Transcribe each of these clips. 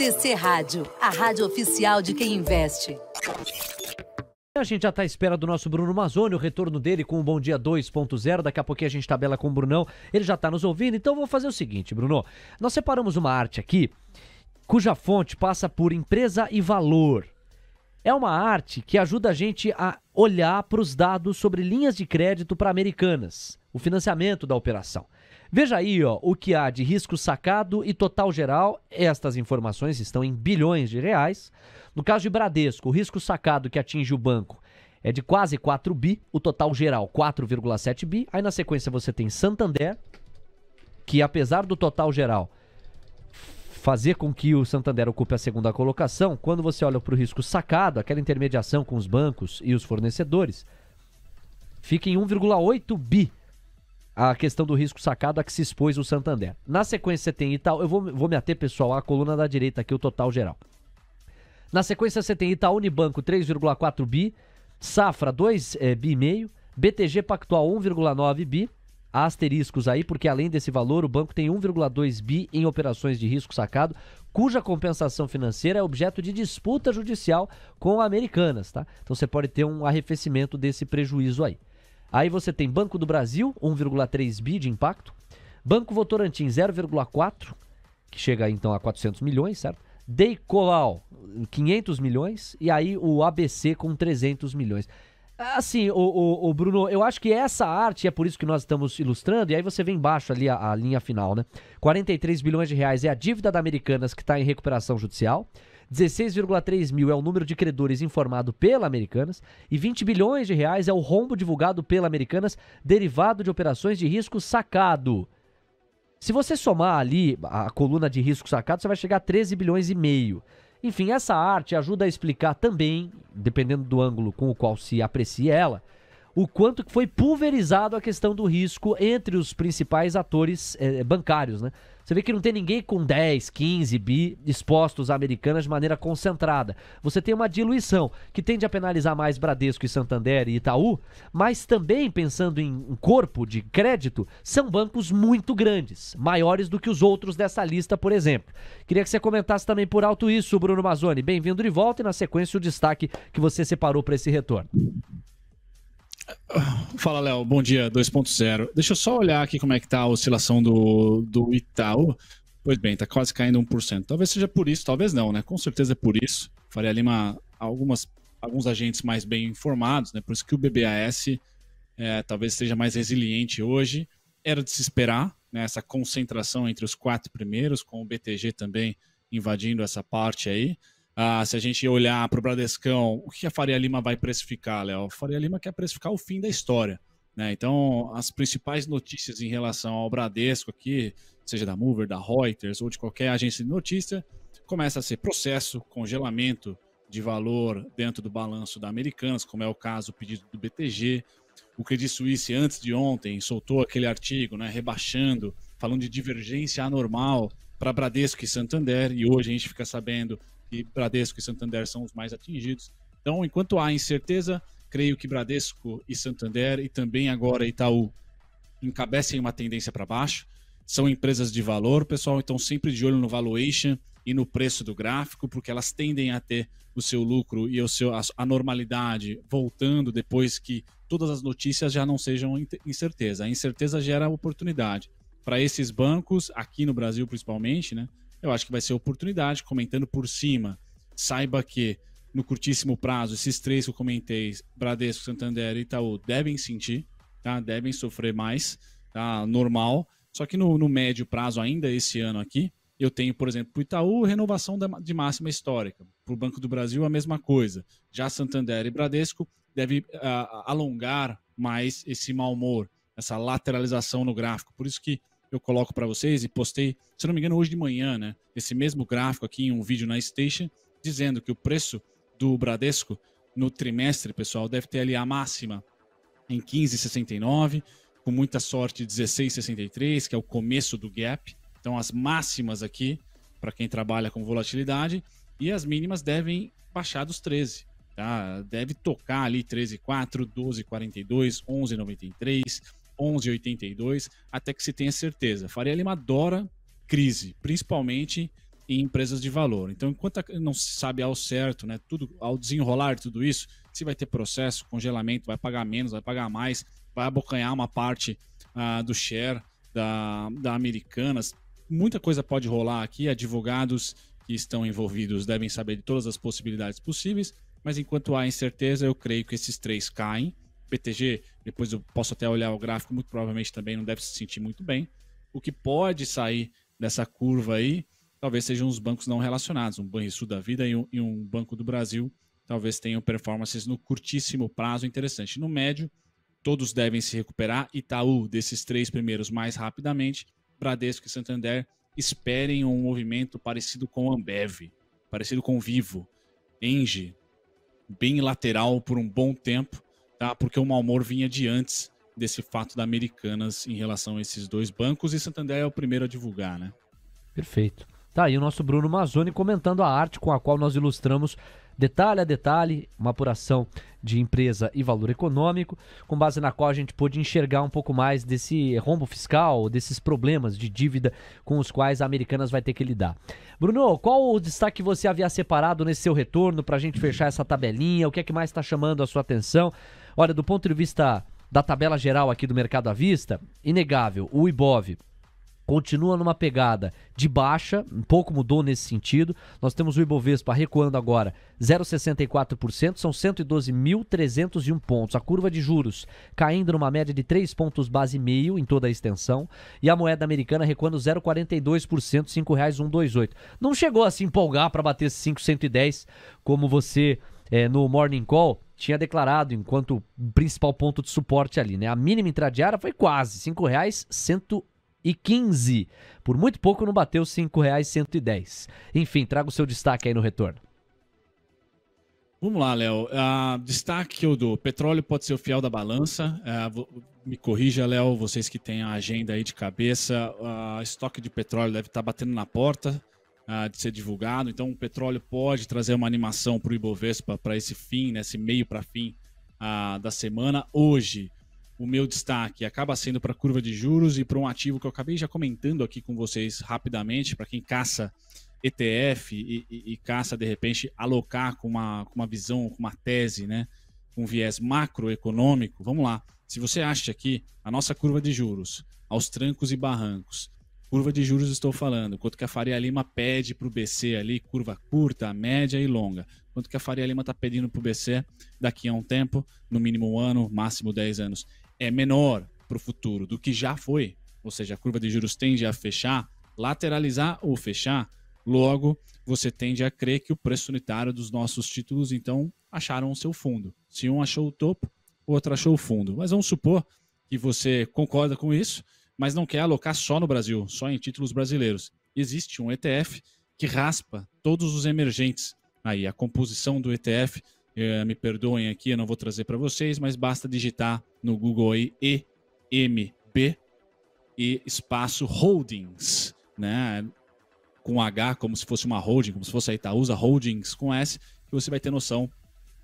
BTC Rádio, a rádio oficial de quem investe. A gente já está à espera do nosso Bruno Mazzoni, o retorno dele com o Bom Dia 2.0. Daqui a pouquinho a gente tabela com o Brunão. Ele já está nos ouvindo, então eu vou fazer o seguinte, Bruno. Nós separamos uma arte aqui, cuja fonte passa por empresa e valor. É uma arte que ajuda a gente a olhar para os dados sobre linhas de crédito para Americanas, o financiamento da operação. Veja aí, ó, o que há de risco sacado e total geral. Estas informações estão em bilhões de reais. No caso de Bradesco, o risco sacado que atinge o banco é de quase 4 bi, o total geral 4,7 bi. Aí na sequência você tem Santander, que apesar do total geral fazer com que o Santander ocupe a segunda colocação, quando você olha para o risco sacado, aquela intermediação com os bancos e os fornecedores, fica em 1,8 bi a questão do risco sacado a que se expôs o Santander. Na sequência você tem Itaú, eu vou me ater, pessoal, à coluna da direita aqui, o total geral. Na sequência você tem Itaú Unibanco 3,4 bi, Safra 2 bi e meio, BTG Pactual 1,9 bi, há asteriscos aí, porque além desse valor, o banco tem 1,2 bi em operações de risco sacado, cuja compensação financeira é objeto de disputa judicial com a Americanas, tá? Então você pode ter um arrefecimento desse prejuízo aí. Aí você tem Banco do Brasil, 1,3 bi de impacto, Banco Votorantim 0,4, que chega aí, então a 400 milhões, certo? Deicoal, 500 milhões, e aí o ABC com 300 milhões. Assim, o Bruno, eu acho que essa arte, é por isso que nós estamos ilustrando, e aí você vem embaixo ali a linha final, né? 43 bilhões de reais é a dívida da Americanas que está em recuperação judicial, 16,3 mil é o número de credores informado pela Americanas, e 20 bilhões de reais é o rombo divulgado pela Americanas, derivado de operações de risco sacado. Se você somar ali a coluna de risco sacado, você vai chegar a 13 bilhões e meio. Enfim, essa arte ajuda a explicar também, dependendo do ângulo com o qual se aprecia ela, o quanto que foi pulverizado a questão do risco entre os principais atores bancários, né? Você vê que não tem ninguém com 10, 15 bi expostos a Americanas de maneira concentrada. Você tem uma diluição que tende a penalizar mais Bradesco e Santander e Itaú, mas também, pensando em um corpo de crédito, são bancos muito grandes, maiores do que os outros dessa lista, por exemplo. Queria que você comentasse também por alto isso, Bruno Mazzoni. Bem-vindo de volta e, na sequência, o destaque que você separou para esse retorno. Fala, Léo. Bom dia, 2.0. Deixa eu só olhar aqui como é que tá a oscilação do Itaú. Pois bem, tá quase caindo 1%. Talvez seja por isso, talvez não, né? Com certeza é por isso. Faria Lima, alguns agentes mais bem informados, né? Por isso que o BBAS talvez seja mais resiliente hoje. Era de se esperar, né? Essa concentração entre os 4 primeiros, com o BTG também invadindo essa parte aí. Se a gente olhar para o Bradescão, o que a Faria Lima vai precificar, Léo? A Faria Lima quer precificar o fim da história, né? Então, as principais notícias em relação ao Bradesco aqui, seja da Mover, da Reuters ou de qualquer agência de notícia, começa a ser processo, congelamento de valor dentro do balanço da Americanas, como é o caso do pedido do BTG. O Credit Suisse, antes de ontem, soltou aquele artigo, né, rebaixando, falando de divergência anormal para Bradesco e Santander, e hoje a gente fica sabendo que Bradesco e Santander são os mais atingidos. Então, enquanto há incerteza, creio que Bradesco e Santander e também agora Itaú encabecem uma tendência para baixo. São empresas de valor, pessoal, então sempre de olho no valuation e no preço do gráfico, porque elas tendem a ter o seu lucro e a normalidade voltando depois que todas as notícias já não sejam incerteza. A incerteza gera oportunidade. Para esses bancos, aqui no Brasil principalmente, né? Eu acho que vai ser oportunidade, comentando por cima. Saiba que, no curtíssimo prazo, esses 3 que eu comentei, Bradesco, Santander e Itaú, devem sentir, tá? Devem sofrer mais, tá? Normal. Só que no médio prazo, ainda esse ano aqui, eu tenho, por exemplo, para o Itaú, renovação de máxima histórica. Para o Banco do Brasil, a mesma coisa. Já Santander e Bradesco devem alongar mais esse mau humor, essa lateralização no gráfico. Por isso que eu coloco para vocês e postei, se não me engano, hoje de manhã, né? Esse mesmo gráfico aqui em um vídeo na Station, dizendo que o preço do Bradesco no trimestre, pessoal, deve ter ali a máxima em 15,69, com muita sorte 16,63, que é o começo do gap. Então as máximas aqui, para quem trabalha com volatilidade, e as mínimas devem baixar dos 13. Tá? Deve tocar ali 13,4, 12,42, 11,93, 11,82, até que se tenha certeza. Faria Lima adora crise, principalmente em empresas de valor. Então, enquanto não se sabe ao certo, né, ao desenrolar de tudo isso, se vai ter processo, congelamento, vai pagar menos, vai pagar mais, vai abocanhar uma parte do share da Americanas, muita coisa pode rolar aqui, advogados que estão envolvidos devem saber de todas as possibilidades possíveis, mas enquanto há incerteza, eu creio que esses três caem. PTG, depois eu posso até olhar o gráfico, muito provavelmente também não deve se sentir muito bem. O que pode sair dessa curva aí, talvez sejam os bancos não relacionados, um Banrisul da vida e um Banco do Brasil, talvez tenham performances no curtíssimo prazo interessante. No médio, todos devem se recuperar. Itaú, desses três primeiros, mais rapidamente. Bradesco e Santander, esperem um movimento parecido com Ambev, parecido com Vivo. Engie, bem lateral por um bom tempo, tá? Porque o mau humor vinha de antes desse fato da Americanas em relação a esses dois bancos, e Santander é o primeiro a divulgar, né? Perfeito. Tá aí o nosso Bruno Mazzoni comentando a arte com a qual nós ilustramos detalhe a detalhe, uma apuração de empresa e valor econômico, com base na qual a gente pôde enxergar um pouco mais desse rombo fiscal, desses problemas de dívida com os quais a Americanas vai ter que lidar. Bruno, qual o destaque que você havia separado nesse seu retorno para a gente fechar essa tabelinha? O que é que mais está chamando a sua atenção? Olha, do ponto de vista da tabela geral aqui do mercado à vista, inegável, o Ibov continua numa pegada de baixa, um pouco mudou nesse sentido. Nós temos o Ibovespa recuando agora 0,64%, são 112.301 pontos. A curva de juros caindo numa média de 3 pontos base e meio em toda a extensão. E a moeda americana recuando 0,42%, R$ 5,128. Não chegou a se empolgar para bater 5,110, como você no Morning Call tinha declarado enquanto principal ponto de suporte ali, né? A mínima intradiária foi quase R$ 5,115. Por muito pouco não bateu R$ 5,110. Enfim, traga o seu destaque aí no retorno. Vamos lá, Léo. Destaque que eu dou. Petróleo pode ser o fiel da balança. Me corrija, Léo, vocês que têm a agenda aí de cabeça. Estoque de petróleo deve estar batendo na porta de ser divulgado. Então, o petróleo pode trazer uma animação para o Ibovespa para esse fim, né, esse meio para fim da semana. Hoje, o meu destaque acaba sendo para a curva de juros e para um ativo que eu acabei já comentando aqui com vocês rapidamente, para quem caça ETF e caça, de repente, alocar com uma visão, com uma tese, né, com viés macroeconômico. Vamos lá. Se você acha que a nossa curva de juros, aos trancos e barrancos, curva de juros estou falando, quanto que a Faria Lima pede para o BC ali, curva curta, média e longa. Quanto que a Faria Lima está pedindo para o BC daqui a um tempo, no mínimo um ano, máximo 10 anos. É menor para o futuro do que já foi, ou seja, a curva de juros tende a fechar, lateralizar ou fechar, logo você tende a crer que o preço unitário dos nossos títulos, então, acharam o seu fundo. Se um achou o topo, o outro achou o fundo. Mas vamos supor que você concorda com isso, mas não quer alocar só no Brasil, só em títulos brasileiros. Existe um ETF que raspa todos os emergentes. Aí, a composição do ETF, me perdoem aqui, eu não vou trazer para vocês, mas basta digitar no Google aí EMB e espaço Holdings, né? Com H, como se fosse uma holding, como se fosse a Itaúsa, Holdings com S, que você vai ter noção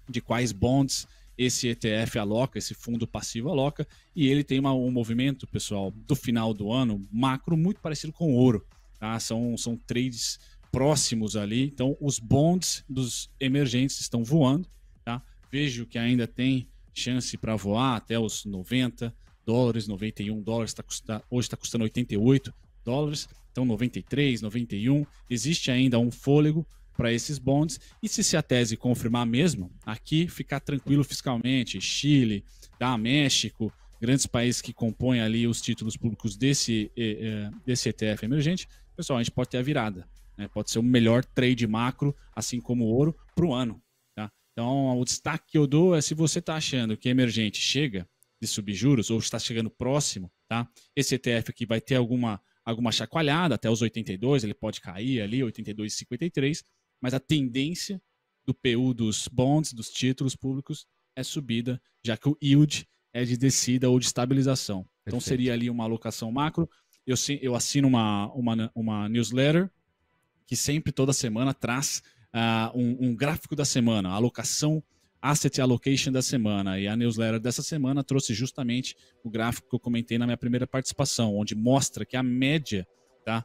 de quais bonds esse ETF aloca, esse fundo passivo aloca, e ele tem um movimento, pessoal, do final do ano, macro, muito parecido com o ouro, tá? São trades próximos ali, então os bonds dos emergentes estão voando, tá? Vejo que ainda tem chance para voar até os $90, $91, hoje está custando $88, então 93, 91, existe ainda um fôlego para esses bonds, e se a tese confirmar mesmo, aqui ficar tranquilo fiscalmente, Chile, tá? México, grandes países que compõem ali os títulos públicos desse ETF emergente, pessoal, a gente pode ter a virada. Pode ser o melhor trade macro, assim como o ouro, para o ano. Tá? Então, o destaque que eu dou é se você está achando que emergente chega de subir juros ou está chegando próximo, tá? Esse ETF aqui vai ter alguma chacoalhada, até os 82, ele pode cair ali, 82,53, mas a tendência do PU dos bonds, dos títulos públicos, é subida, já que o yield é de descida ou de estabilização. Perfeito. Então, seria ali uma alocação macro. Eu assino uma newsletter que sempre, toda semana, traz um gráfico da semana, a alocação, asset allocation da semana. E a newsletter dessa semana trouxe justamente o gráfico que eu comentei na minha primeira participação, onde mostra que a média, tá,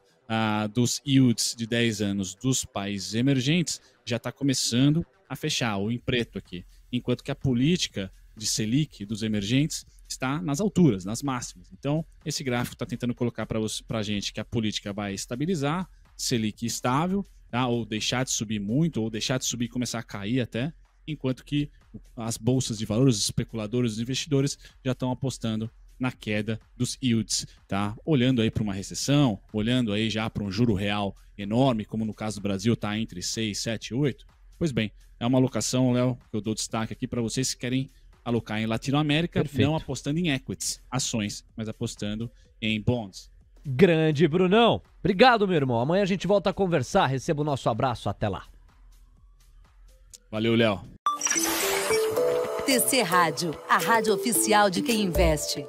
dos yields de 10 anos dos países emergentes já está começando a fechar, ou em preto aqui, enquanto que a política de Selic dos emergentes está nas alturas, nas máximas. Então, esse gráfico está tentando colocar para a gente que a política vai estabilizar, Selic estável, tá? Ou deixar de subir muito, ou deixar de subir e começar a cair até, enquanto que as bolsas de valores, os especuladores, os investidores já estão apostando na queda dos yields, tá? Olhando aí para uma recessão, olhando aí já para um juro real enorme, como no caso do Brasil está entre 6, 7, 8. Pois bem, é uma alocação, Léo, que eu dou destaque aqui para vocês que querem alocar em Latinoamérica, Perfeito. não apostando em equities, ações, mas apostando em bonds. Grande Brunão. Obrigado, meu irmão. Amanhã a gente volta a conversar. Receba o nosso abraço. Até lá. Valeu, Léo. TC Rádio, a rádio oficial de quem investe.